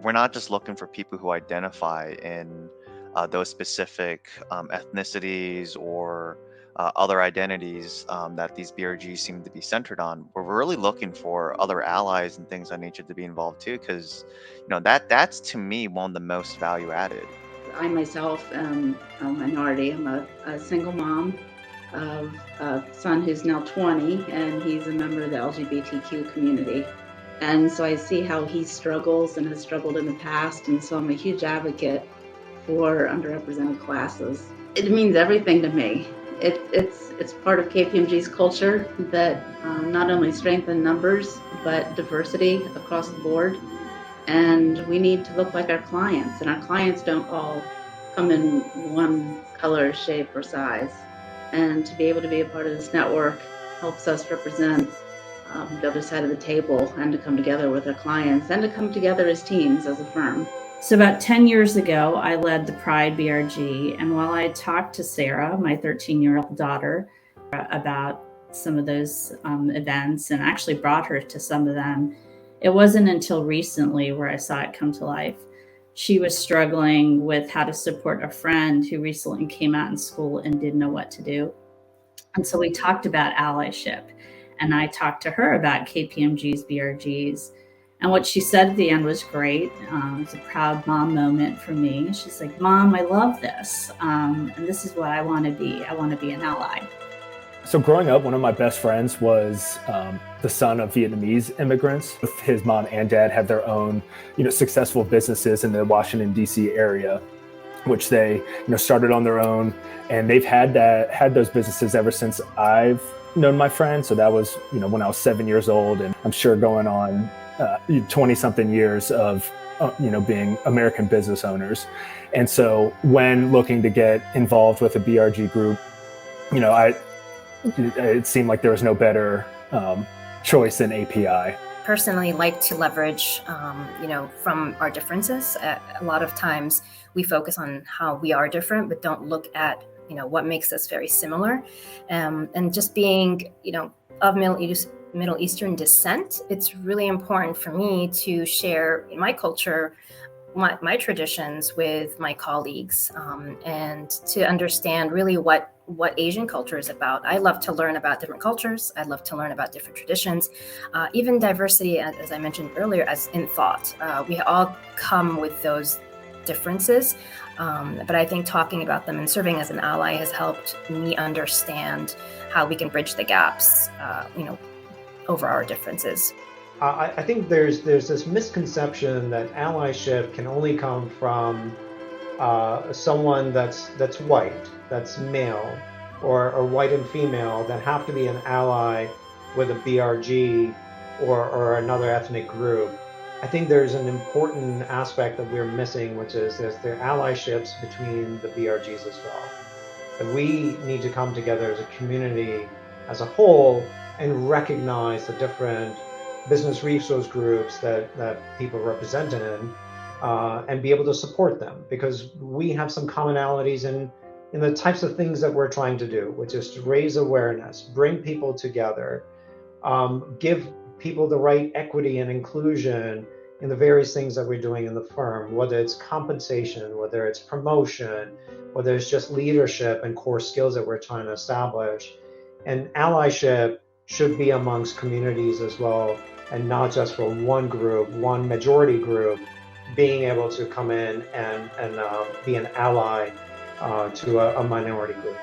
we're not just looking for people who identify in those specific ethnicities or other identities that these BRGs seem to be centered on. We're really looking for other allies and things of nature to be involved too, because that's to me one of the most value added. I myself am a minority. I'm a single mom of a son who's now 20, and he's a member of the LGBTQ community. And so I see how he struggles and has struggled in the past. And so I'm a huge advocate for underrepresented classes. It means everything to me. It's part of KPMG's culture that not only strengthen numbers, but diversity across the board. And we need to look like our clients, and our clients don't all come in one color, shape, or size. And to be able to be a part of this network helps us represent the other side of the table, and to come together with our clients, and to come together as teams, as a firm. So about 10 years ago, I led the Pride BRG. And while I talked to Sarah, my 13-year-old daughter, about some of those events, and actually brought her to some of them, it wasn't until recently where I saw it come to life. She was struggling with how to support a friend who recently came out in school and didn't know what to do. And so we talked about allyship, and I talked to her about KPMG's BRGs. And what she said at the end was great. It was a proud mom moment for me. She's like, "Mom, I love this. And this is what I want to be. I want to be an ally." So growing up, one of my best friends was the son of Vietnamese immigrants. His mom and dad had their own, successful businesses in the Washington, D.C. area, which they, started on their own. And they've had those businesses ever since I've known my friend. So that was, when I was 7 years old, and I'm sure going on 20 something years of, being American business owners. And so when looking to get involved with a BRG group, it seemed like there was no better choice than API. Personally like to leverage, from our differences. A lot of times we focus on how we are different, but don't look at, what makes us very similar. And just being, of Middle Eastern descent, it's really important for me to share my culture, my traditions with my colleagues, and to understand really what Asian culture is about. I love to learn about different cultures. I love to learn about different traditions, even diversity, as I mentioned earlier, as in thought. We all come with those differences, but I think talking about them and serving as an ally has helped me understand how we can bridge the gaps, over our differences. I think there's this misconception that allyship can only come from someone that's white, that's male, or white and female, that have to be an ally with a BRG or another ethnic group. I think there's an important aspect that we're missing, which is there's the allyships between the BRGs as well. And we need to come together as a community as a whole and recognize the different business resource groups that people represent in, and be able to support them, because we have some commonalities in the types of things that we're trying to do, which is to raise awareness, bring people together, give people the right equity and inclusion in the various things that we're doing in the firm, whether it's compensation, whether it's promotion, whether it's just leadership and core skills that we're trying to establish. And allyship should be amongst communities as well, and not just for one group, one majority group, being able to come in and be an ally to a minority group.